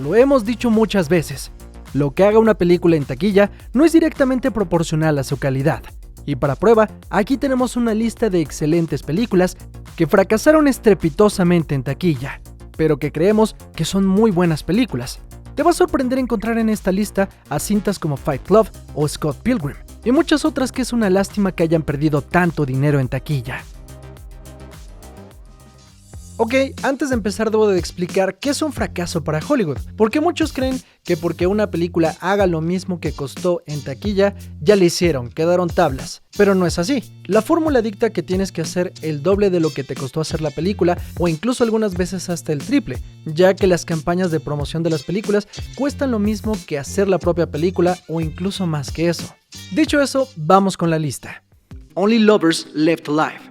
Lo hemos dicho muchas veces, lo que haga una película en taquilla no es directamente proporcional a su calidad. Y para prueba, aquí tenemos una lista de excelentes películas que fracasaron estrepitosamente en taquilla, pero que creemos que son muy buenas películas. Te va a sorprender encontrar en esta lista a cintas como Fight Club o Scott Pilgrim, y muchas otras que es una lástima que hayan perdido tanto dinero en taquilla. Ok, antes de empezar debo de explicar qué es un fracaso para Hollywood, porque muchos creen que porque una película haga lo mismo que costó en taquilla, ya le hicieron, quedaron tablas. Pero no es así. La fórmula dicta que tienes que hacer el doble de lo que te costó hacer la película, o incluso algunas veces hasta el triple, ya que las campañas de promoción de las películas cuestan lo mismo que hacer la propia película o incluso más que eso. Dicho eso, vamos con la lista. Only Lovers Left Alive.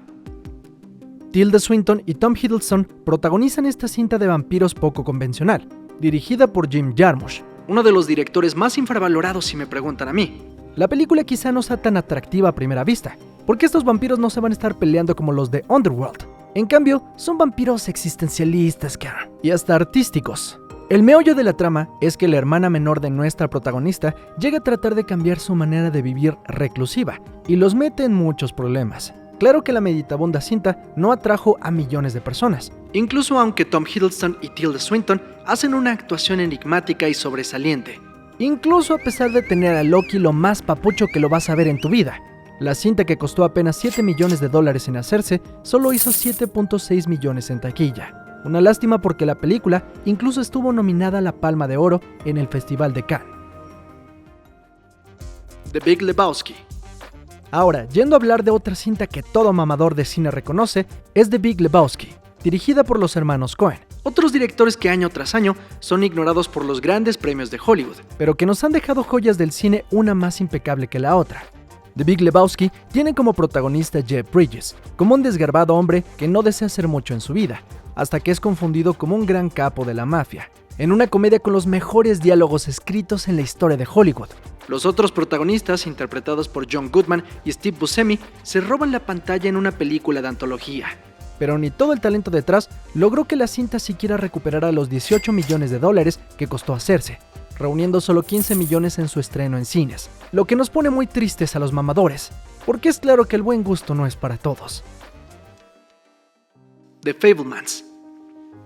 Tilda Swinton y Tom Hiddleston protagonizan esta cinta de vampiros poco convencional, dirigida por Jim Jarmusch, uno de los directores más infravalorados si me preguntan a mí. La película quizá no sea tan atractiva a primera vista, porque estos vampiros no se van a estar peleando como los de Underworld. En cambio, son vampiros existencialistas, y hasta artísticos. El meollo de la trama es que la hermana menor de nuestra protagonista llega a tratar de cambiar su manera de vivir reclusiva, y los mete en muchos problemas. Claro que la meditabunda cinta no atrajo a millones de personas, incluso aunque Tom Hiddleston y Tilda Swinton hacen una actuación enigmática y sobresaliente. Incluso a pesar de tener a Loki lo más papucho que lo vas a ver en tu vida. La cinta, que costó apenas $7 millones en hacerse, solo hizo 7.6 millones en taquilla. Una lástima porque la película incluso estuvo nominada a la Palma de Oro en el Festival de Cannes. The Big Lebowski. Ahora, yendo a hablar de otra cinta que todo mamador de cine reconoce, es The Big Lebowski, dirigida por los hermanos Coen, otros directores que año tras año son ignorados por los grandes premios de Hollywood, pero que nos han dejado joyas del cine, una más impecable que la otra. The Big Lebowski tiene como protagonista Jeff Bridges, como un desgarbado hombre que no desea hacer mucho en su vida, hasta que es confundido como un gran capo de la mafia, en una comedia con los mejores diálogos escritos en la historia de Hollywood. Los otros protagonistas, interpretados por John Goodman y Steve Buscemi, se roban la pantalla en una película de antología. Pero ni todo el talento detrás logró que la cinta siquiera recuperara los $18 millones que costó hacerse, reuniendo solo 15 millones en su estreno en cines, lo que nos pone muy tristes a los mamadores, porque es claro que el buen gusto no es para todos. The Fabelmans.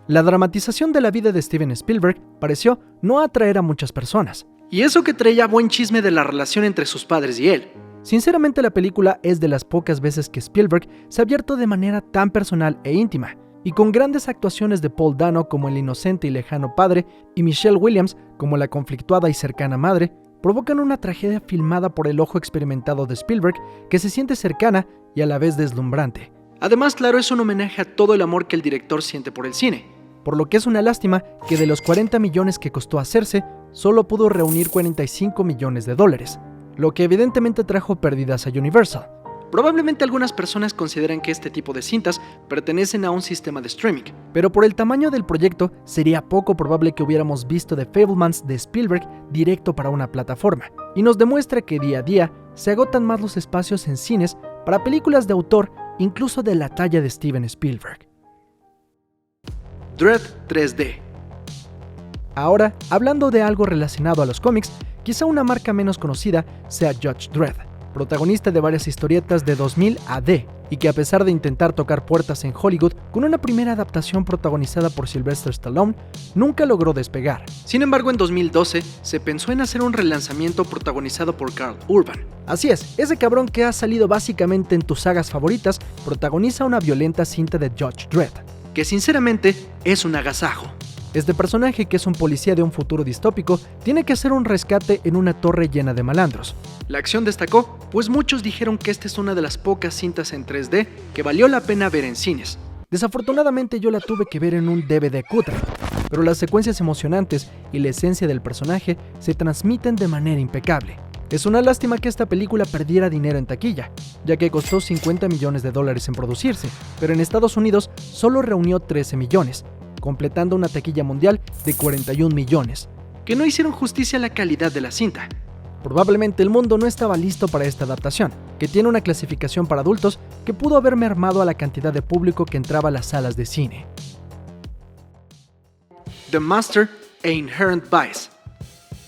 La dramatización de la vida de Steven Spielberg pareció no atraer a muchas personas, y eso que traía buen chisme de la relación entre sus padres y él. Sinceramente, la película es de las pocas veces que Spielberg se ha abierto de manera tan personal e íntima, y con grandes actuaciones de Paul Dano como el inocente y lejano padre y Michelle Williams como la conflictuada y cercana madre, provocan una tragedia filmada por el ojo experimentado de Spielberg que se siente cercana y a la vez deslumbrante. Además, claro, es un homenaje a todo el amor que el director siente por el cine, por lo que es una lástima que de los 40 millones que costó hacerse, solo pudo reunir $45 millones, lo que evidentemente trajo pérdidas a Universal. Probablemente algunas personas consideran que este tipo de cintas pertenecen a un sistema de streaming, pero por el tamaño del proyecto sería poco probable que hubiéramos visto The Fabelmans de Spielberg directo para una plataforma, y nos demuestra que día a día se agotan más los espacios en cines para películas de autor, incluso de la talla de Steven Spielberg. Dredd 3D. Ahora, hablando de algo relacionado a los cómics, quizá una marca menos conocida sea Judge Dredd, protagonista de varias historietas de 2000 AD, y que a pesar de intentar tocar puertas en Hollywood con una primera adaptación protagonizada por Sylvester Stallone, nunca logró despegar. Sin embargo, en 2012 se pensó en hacer un relanzamiento protagonizado por Karl Urban. Así es, ese cabrón que ha salido básicamente en tus sagas favoritas protagoniza una violenta cinta de Judge Dredd, que sinceramente es un agasajo. Este personaje, que es un policía de un futuro distópico, tiene que hacer un rescate en una torre llena de malandros. La acción destacó, pues muchos dijeron que esta es una de las pocas cintas en 3D que valió la pena ver en cines. Desafortunadamente yo la tuve que ver en un DVD cutre, pero las secuencias emocionantes y la esencia del personaje se transmiten de manera impecable. Es una lástima que esta película perdiera dinero en taquilla, ya que costó $50 millones en producirse, pero en Estados Unidos solo reunió 13 millones, completando una taquilla mundial de 41 millones, que no hicieron justicia a la calidad de la cinta. Probablemente el mundo no estaba listo para esta adaptación, que tiene una clasificación para adultos que pudo haber mermado a la cantidad de público que entraba a las salas de cine. The Master e Inherent Vice.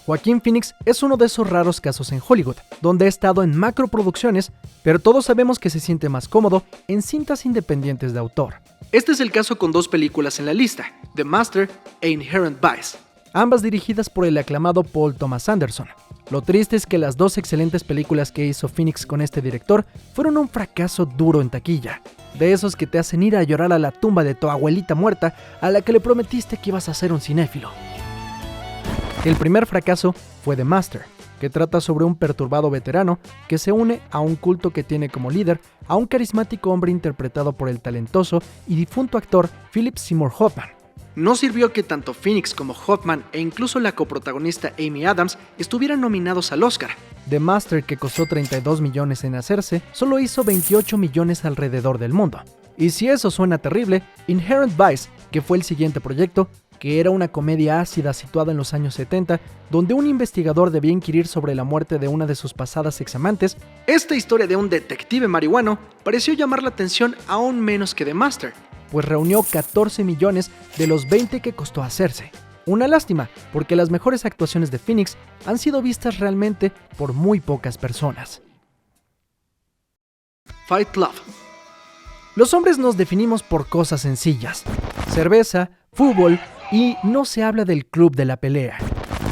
Joaquín Phoenix es uno de esos raros casos en Hollywood, donde ha estado en macroproducciones, pero todos sabemos que se siente más cómodo en cintas independientes de autor. Este es el caso con dos películas en la lista, The Master e Inherent Vice, ambas dirigidas por el aclamado Paul Thomas Anderson. Lo triste es que las dos excelentes películas que hizo Phoenix con este director fueron un fracaso duro en taquilla, de esos que te hacen ir a llorar a la tumba de tu abuelita muerta a la que le prometiste que ibas a ser un cinéfilo. El primer fracaso fue The Master, que trata sobre un perturbado veterano que se une a un culto que tiene como líder a un carismático hombre interpretado por el talentoso y difunto actor Philip Seymour Hoffman. No sirvió que tanto Phoenix como Hoffman e incluso la coprotagonista Amy Adams estuvieran nominados al Oscar. The Master, que costó 32 millones en hacerse, solo hizo 28 millones alrededor del mundo. Y si eso suena terrible, Inherent Vice, que fue el siguiente proyecto, que era una comedia ácida situada en los años 70, donde un investigador debía inquirir sobre la muerte de una de sus pasadas examantes, esta historia de un detective marihuano pareció llamar la atención aún menos que The Master, pues reunió 14 millones de los 20 que costó hacerse. Una lástima, porque las mejores actuaciones de Phoenix han sido vistas realmente por muy pocas personas. Fight Club. Los hombres nos definimos por cosas sencillas: cerveza, fútbol, y no se habla del club de la pelea.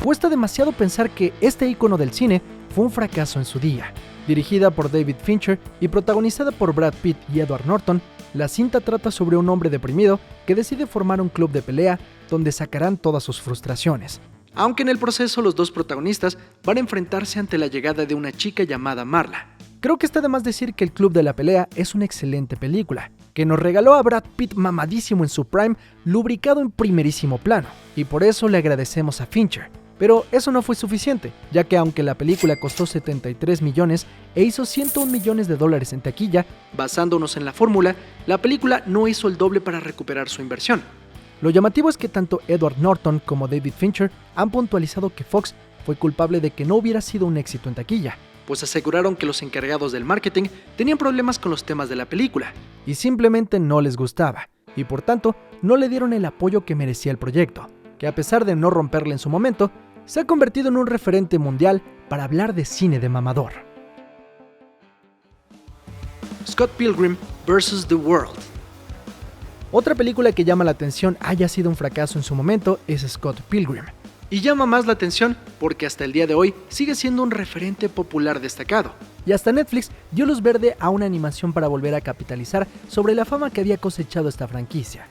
Cuesta demasiado pensar que este ícono del cine fue un fracaso en su día. Dirigida por David Fincher y protagonizada por Brad Pitt y Edward Norton, la cinta trata sobre un hombre deprimido que decide formar un club de pelea donde sacarán todas sus frustraciones. Aunque en el proceso los dos protagonistas van a enfrentarse ante la llegada de una chica llamada Marla. Creo que está de más decir que El Club de la Pelea es una excelente película, que nos regaló a Brad Pitt mamadísimo en su prime, lubricado en primerísimo plano, y por eso le agradecemos a Fincher. Pero eso no fue suficiente, ya que aunque la película costó 73 millones e hizo 101 millones de dólares en taquilla, basándonos en la fórmula, la película no hizo el doble para recuperar su inversión. Lo llamativo es que tanto Edward Norton como David Fincher han puntualizado que Fox fue culpable de que no hubiera sido un éxito en taquilla, pues aseguraron que los encargados del marketing tenían problemas con los temas de la película y simplemente no les gustaba, y por tanto no le dieron el apoyo que merecía el proyecto, que a pesar de no romperle en su momento, se ha convertido en un referente mundial para hablar de cine de mamador. Scott Pilgrim vs. The World. Otra película que llama la atención haya sido un fracaso en su momento es Scott Pilgrim. Y llama más la atención porque hasta el día de hoy sigue siendo un referente popular destacado. Y hasta Netflix dio luz verde a una animación para volver a capitalizar sobre la fama que había cosechado esta franquicia.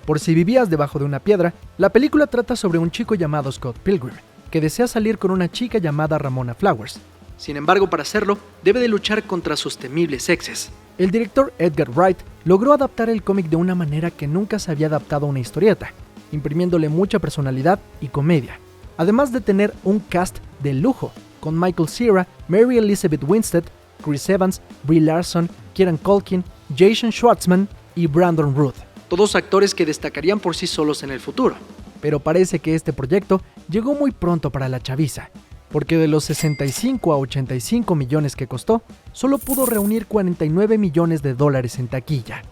Por si vivías debajo de una piedra, la película trata sobre un chico llamado Scott Pilgrim, que desea salir con una chica llamada Ramona Flowers. Sin embargo, para hacerlo, debe de luchar contra sus temibles exes. El director Edgar Wright logró adaptar el cómic de una manera que nunca se había adaptado a una historieta, imprimiéndole mucha personalidad y comedia. Además de tener un cast de lujo, con Michael Cera, Mary Elizabeth Winstead, Chris Evans, Brie Larson, Kieran Culkin, Jason Schwartzman y Brandon Routh, todos actores que destacarían por sí solos en el futuro. Pero parece que este proyecto llegó muy pronto para la chaviza, porque de los 65 a 85 millones que costó, solo pudo reunir 49 millones de dólares en taquilla.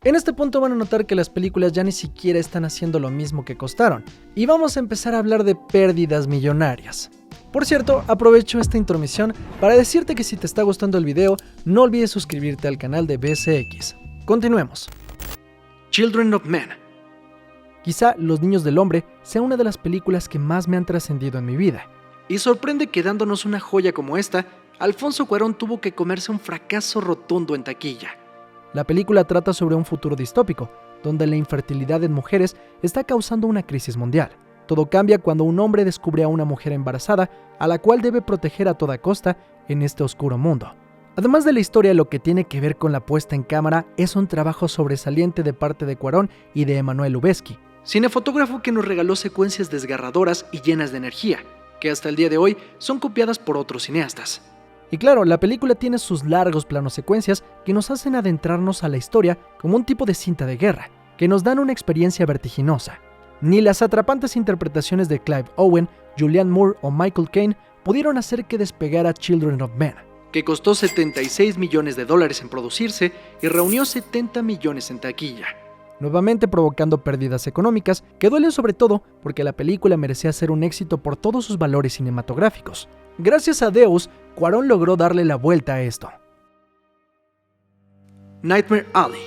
En este punto van a notar que las películas ya ni siquiera están haciendo lo mismo que costaron, y vamos a empezar a hablar de pérdidas millonarias. Por cierto, aprovecho esta intromisión para decirte que si te está gustando el video, no olvides suscribirte al canal de BCX. Continuemos. Children of Men. Quizá Los Niños del Hombre sea una de las películas que más me han trascendido en mi vida. Y sorprende que dándonos una joya como esta, Alfonso Cuarón tuvo que comerse un fracaso rotundo en taquilla. La película trata sobre un futuro distópico, donde la infertilidad en mujeres está causando una crisis mundial. Todo cambia cuando un hombre descubre a una mujer embarazada, a la cual debe proteger a toda costa en este oscuro mundo. Además de la historia, lo que tiene que ver con la puesta en cámara es un trabajo sobresaliente de parte de Cuarón y de Emanuel Lubezki, cinefotógrafo que nos regaló secuencias desgarradoras y llenas de energía, que hasta el día de hoy son copiadas por otros cineastas. Y claro, la película tiene sus largos planos secuencias que nos hacen adentrarnos a la historia como un tipo de cinta de guerra, que nos dan una experiencia vertiginosa. Ni las atrapantes interpretaciones de Clive Owen, Julianne Moore o Michael Caine pudieron hacer que despegara Children of Men, que costó 76 millones de dólares en producirse y reunió 70 millones en taquilla. nuevamente provocando pérdidas económicas que duelen sobre todo porque la película merecía ser un éxito por todos sus valores cinematográficos. Gracias a Deus, Cuarón logró darle la vuelta a esto. Nightmare Alley.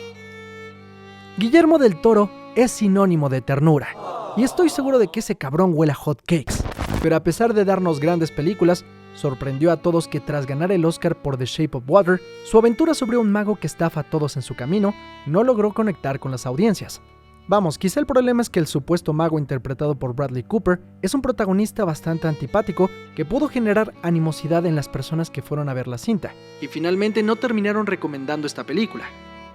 Guillermo del Toro es sinónimo de ternura, y estoy seguro de que ese cabrón huele a hot cakes. Pero a pesar de darnos grandes películas, sorprendió a todos que tras ganar el Oscar por The Shape of Water, su aventura sobre un mago que estafa a todos en su camino no logró conectar con las audiencias. Vamos, quizá el problema es que el supuesto mago interpretado por Bradley Cooper es un protagonista bastante antipático que pudo generar animosidad en las personas que fueron a ver la cinta, y finalmente no terminaron recomendando esta película.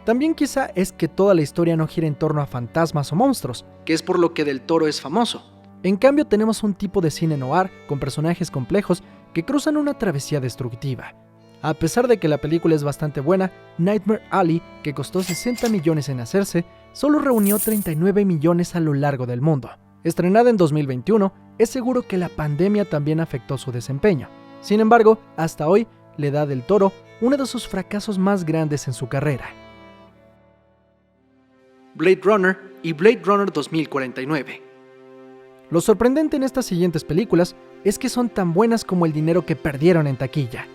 También quizá es que toda la historia no gira en torno a fantasmas o monstruos, que es por lo que Del Toro es famoso. En cambio tenemos un tipo de cine noir con personajes complejos que cruzan una travesía destructiva. A pesar de que la película es bastante buena, Nightmare Alley, que costó 60 millones en hacerse, solo reunió 39 millones a lo largo del mundo. Estrenada en 2021, es seguro que la pandemia también afectó su desempeño. Sin embargo, hasta hoy le da Del Toro uno de sus fracasos más grandes en su carrera. Blade Runner y Blade Runner 2049. Lo sorprendente en estas siguientes películas es que son tan buenas como el dinero que perdieron en taquilla.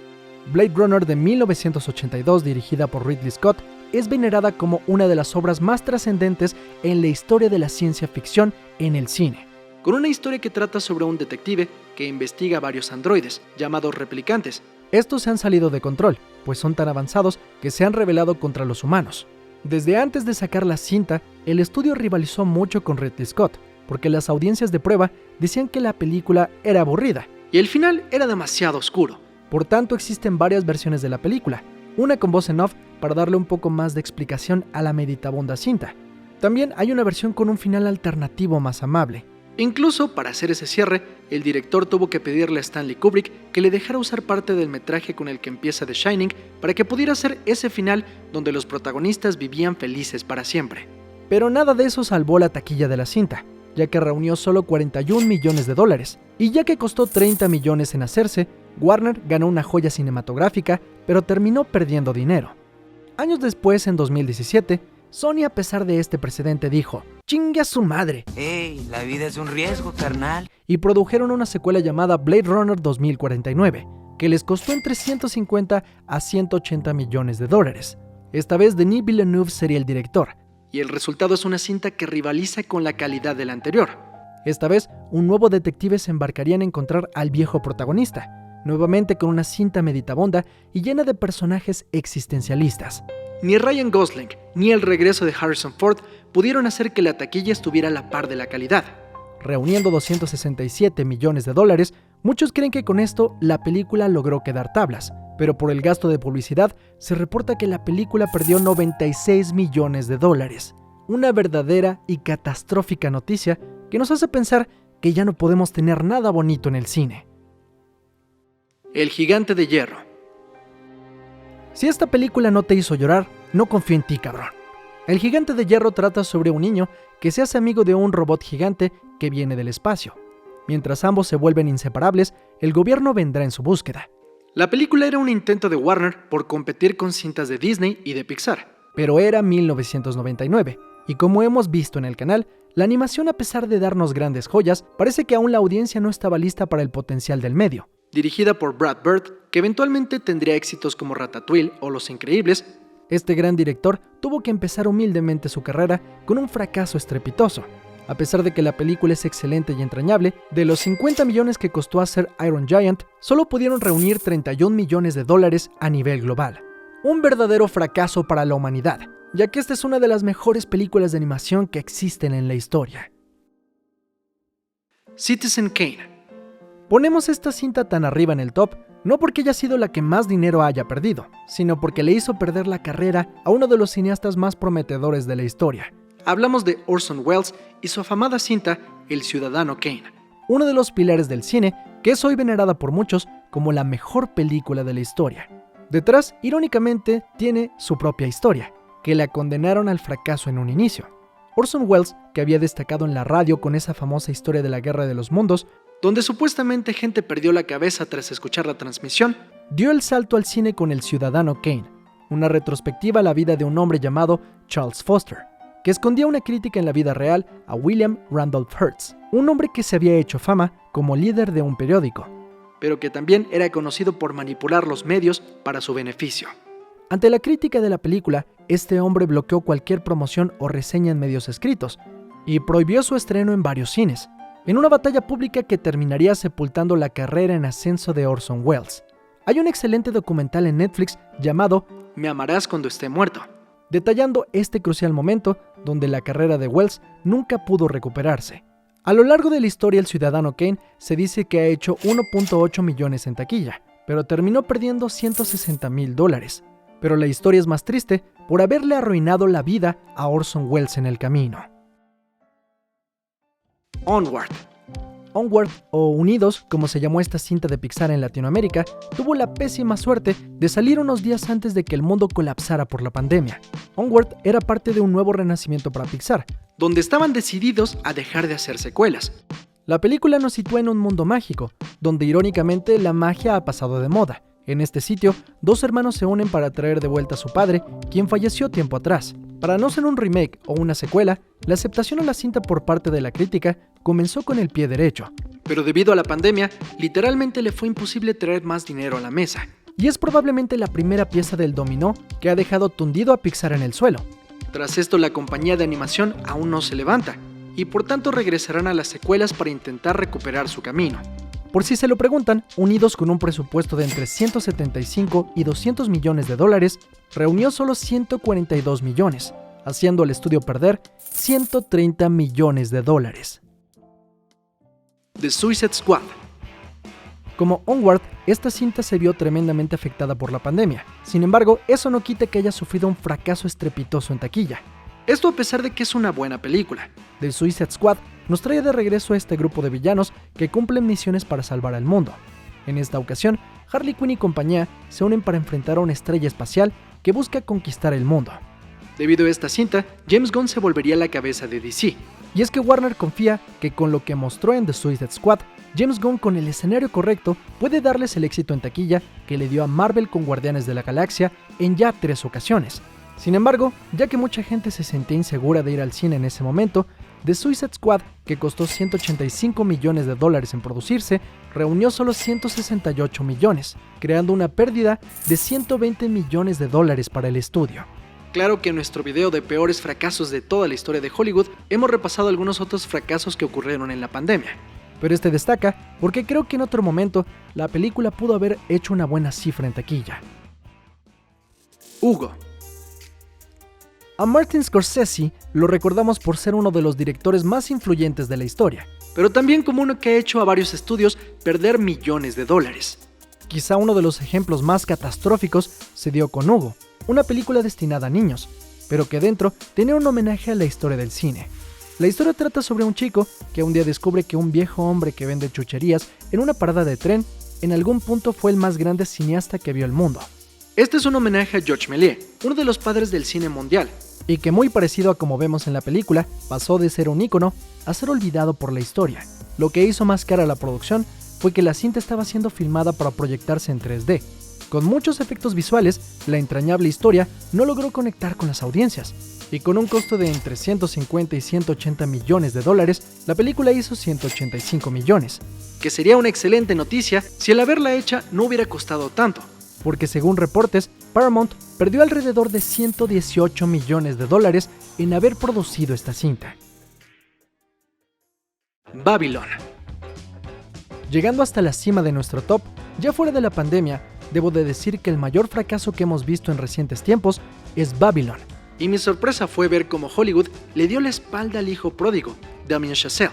Blade Runner de 1982, dirigida por Ridley Scott, es venerada como una de las obras más trascendentes en la historia de la ciencia ficción en el cine. Con una historia que trata sobre un detective que investiga varios androides, llamados replicantes. Estos se han salido de control, pues son tan avanzados que se han rebelado contra los humanos. Desde antes de sacar la cinta, el estudio rivalizó mucho con Ridley Scott, porque las audiencias de prueba decían que la película era aburrida y el final era demasiado oscuro. Por tanto, existen varias versiones de la película, una con voz en off para darle un poco más de explicación a la meditabunda cinta. También hay una versión con un final alternativo más amable. Incluso, para hacer ese cierre, el director tuvo que pedirle a Stanley Kubrick que le dejara usar parte del metraje con el que empieza The Shining para que pudiera hacer ese final donde los protagonistas vivían felices para siempre. Pero nada de eso salvó la taquilla de la cinta, ya que reunió solo 41 millones de dólares, y ya que costó 30 millones en hacerse, Warner ganó una joya cinematográfica, pero terminó perdiendo dinero. Años después, en 2017, Sony, a pesar de este precedente, dijo: ¡chingue a su madre! ¡Ey, la vida es un riesgo, carnal! Y produjeron una secuela llamada Blade Runner 2049, que les costó entre 150 a 180 millones de dólares. Esta vez Denis Villeneuve sería el director, y el resultado es una cinta que rivaliza con la calidad de la anterior. Esta vez, un nuevo detective se embarcaría en encontrar al viejo protagonista, nuevamente con una cinta meditabunda y llena de personajes existencialistas. Ni Ryan Gosling ni el regreso de Harrison Ford pudieron hacer que la taquilla estuviera a la par de la calidad. Reuniendo 267 millones de dólares, muchos creen que con esto la película logró quedar tablas, pero por el gasto de publicidad se reporta que la película perdió 96 millones de dólares. Una verdadera y catastrófica noticia que nos hace pensar que ya no podemos tener nada bonito en el cine. El gigante de hierro. Si esta película no te hizo llorar, no confío en ti, cabrón. El gigante de hierro trata sobre un niño que se hace amigo de un robot gigante que viene del espacio. Mientras ambos se vuelven inseparables, el gobierno vendrá en su búsqueda. La película era un intento de Warner por competir con cintas de Disney y de Pixar, pero era 1999, y como hemos visto en el canal, la animación, a pesar de darnos grandes joyas, parece que aún la audiencia no estaba lista para el potencial del medio. Dirigida por Brad Bird, que eventualmente tendría éxitos como Ratatouille o Los Increíbles, este gran director tuvo que empezar humildemente su carrera con un fracaso estrepitoso. A pesar de que la película es excelente y entrañable, de los 50 millones que costó hacer Iron Giant, solo pudieron reunir 31 millones de dólares a nivel global. Un verdadero fracaso para la humanidad, ya que esta es una de las mejores películas de animación que existen en la historia. Citizen Kane. Ponemos esta cinta tan arriba en el top, no porque haya sido la que más dinero haya perdido, sino porque le hizo perder la carrera a uno de los cineastas más prometedores de la historia. Hablamos de Orson Welles y su afamada cinta El Ciudadano Kane, uno de los pilares del cine que es hoy venerada por muchos como la mejor película de la historia. Detrás, irónicamente, tiene su propia historia, que la condenaron al fracaso en un inicio. Orson Welles, que había destacado en la radio con esa famosa historia de la Guerra de los Mundos, donde supuestamente gente perdió la cabeza tras escuchar la transmisión, dio el salto al cine con El Ciudadano Kane, una retrospectiva a la vida de un hombre llamado Charles Foster, que escondía una crítica en la vida real a William Randolph Hearst, un hombre que se había hecho fama como líder de un periódico, pero que también era conocido por manipular los medios para su beneficio. Ante la crítica de la película, este hombre bloqueó cualquier promoción o reseña en medios escritos y prohibió su estreno en varios cines, en una batalla pública que terminaría sepultando la carrera en ascenso de Orson Welles. Hay un excelente documental en Netflix llamado Me amarás cuando esté muerto, detallando este crucial momento donde la carrera de Welles nunca pudo recuperarse. A lo largo de la historia, el ciudadano Kane se dice que ha hecho 1.8 millones en taquilla, pero terminó perdiendo $160,000. Pero la historia es más triste por haberle arruinado la vida a Orson Welles en el camino. Onward. Onward, o Unidos, como se llamó esta cinta de Pixar en Latinoamérica, tuvo la pésima suerte de salir unos días antes de que el mundo colapsara por la pandemia. Onward era parte de un nuevo renacimiento para Pixar, donde estaban decididos a dejar de hacer secuelas. La película nos sitúa en un mundo mágico, donde irónicamente la magia ha pasado de moda. En este sitio, dos hermanos se unen para traer de vuelta a su padre, quien falleció tiempo atrás. Para no ser un remake o una secuela, la aceptación a la cinta por parte de la crítica comenzó con el pie derecho. Pero debido a la pandemia, literalmente le fue imposible traer más dinero a la mesa. Y es probablemente la primera pieza del dominó que ha dejado tundido a Pixar en el suelo. Tras esto, la compañía de animación aún no se levanta, y por tanto regresarán a las secuelas para intentar recuperar su camino. Por si se lo preguntan, Unidos, con un presupuesto de entre 175 y 200 millones de dólares, reunió solo 142 millones, haciendo al estudio perder 130 millones de dólares. The Suicide Squad. Como Onward, esta cinta se vio tremendamente afectada por la pandemia. Sin embargo, eso no quita que haya sufrido un fracaso estrepitoso en taquilla. Esto a pesar de que es una buena película. The Suicide Squad nos trae de regreso a este grupo de villanos que cumplen misiones para salvar al mundo. En esta ocasión, Harley Quinn y compañía se unen para enfrentar a una estrella espacial que busca conquistar el mundo. Debido a esta cinta, James Gunn se volvería la cabeza de DC. Y es que Warner confía que con lo que mostró en The Suicide Squad, James Gunn, con el escenario correcto, puede darles el éxito en taquilla que le dio a Marvel con Guardianes de la Galaxia en ya 3 ocasiones. Sin embargo, ya que mucha gente se sentía insegura de ir al cine en ese momento, The Suicide Squad, que costó 185 millones de dólares en producirse, reunió solo 168 millones, creando una pérdida de 120 millones de dólares para el estudio. Claro que en nuestro video de peores fracasos de toda la historia de Hollywood hemos repasado algunos otros fracasos que ocurrieron en la pandemia, pero este destaca porque creo que en otro momento la película pudo haber hecho una buena cifra en taquilla. Hugo. A Martin Scorsese lo recordamos por ser uno de los directores más influyentes de la historia, pero también como uno que ha hecho a varios estudios perder millones de dólares. Quizá uno de los ejemplos más catastróficos se dio con Hugo, una película destinada a niños, pero que dentro tenía un homenaje a la historia del cine. La historia trata sobre un chico que un día descubre que un viejo hombre que vende chucherías en una parada de tren en algún punto fue el más grande cineasta que vio el mundo. Este es un homenaje a Georges Méliès, uno de los padres del cine mundial, y que, muy parecido a como vemos en la película, pasó de ser un ícono a ser olvidado por la historia. Lo que hizo más cara la producción fue que la cinta estaba siendo filmada para proyectarse en 3D. Con muchos efectos visuales, la entrañable historia no logró conectar con las audiencias, y con un costo de entre 150 y 180 millones de dólares, la película hizo 185 millones, que sería una excelente noticia si al haberla hecha no hubiera costado tanto, porque según reportes, Paramount perdió alrededor de 118 millones de dólares en haber producido esta cinta. Babylon. Llegando hasta la cima de nuestro top, ya fuera de la pandemia, debo de decir que el mayor fracaso que hemos visto en recientes tiempos es Babylon. Y mi sorpresa fue ver cómo Hollywood le dio la espalda al hijo pródigo, Damien Chazelle.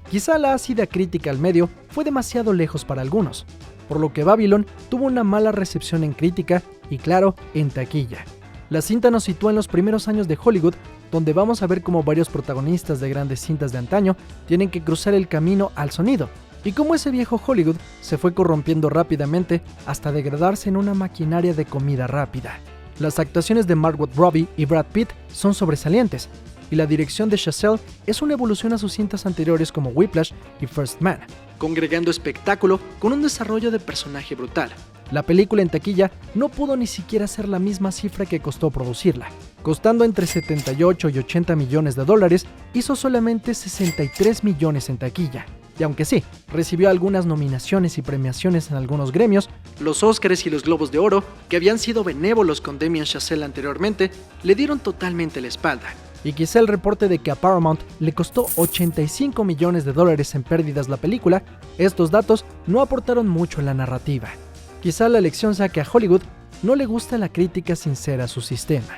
Quizá la ácida crítica al medio fue demasiado lejos para algunos, por lo que Babylon tuvo una mala recepción en crítica y, claro, en taquilla. La cinta nos sitúa en los primeros años de Hollywood, donde vamos a ver cómo varios protagonistas de grandes cintas de antaño tienen que cruzar el camino al sonido, y cómo ese viejo Hollywood se fue corrompiendo rápidamente hasta degradarse en una maquinaria de comida rápida. Las actuaciones de Margot Robbie y Brad Pitt son sobresalientes, y la dirección de Chazelle es una evolución a sus cintas anteriores como Whiplash y First Man, congregando espectáculo con un desarrollo de personaje brutal. La película en taquilla no pudo ni siquiera hacer la misma cifra que costó producirla, costando entre 78 y 80 millones de dólares, hizo solamente 63 millones en taquilla. Y aunque sí, recibió algunas nominaciones y premiaciones en algunos gremios, los Óscars y los Globos de Oro, que habían sido benévolos con Damien Chazelle anteriormente, le dieron totalmente la espalda. Y quizá el reporte de que a Paramount le costó 85 millones de dólares en pérdidas la película, estos datos no aportaron mucho en la narrativa. Quizá la lección sea que a Hollywood no le gusta la crítica sincera a su sistema.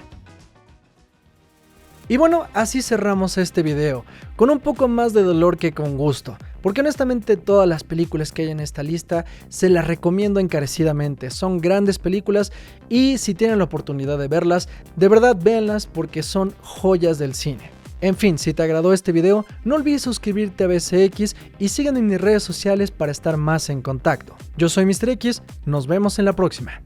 Y bueno, así cerramos este video, con un poco más de dolor que con gusto, porque honestamente todas las películas que hay en esta lista se las recomiendo encarecidamente. Son grandes películas y si tienen la oportunidad de verlas, de verdad véanlas porque son joyas del cine. En fin, si te agradó este video, no olvides suscribirte a BCX y síganme en mis redes sociales para estar más en contacto. Yo soy Mr. X, nos vemos en la próxima.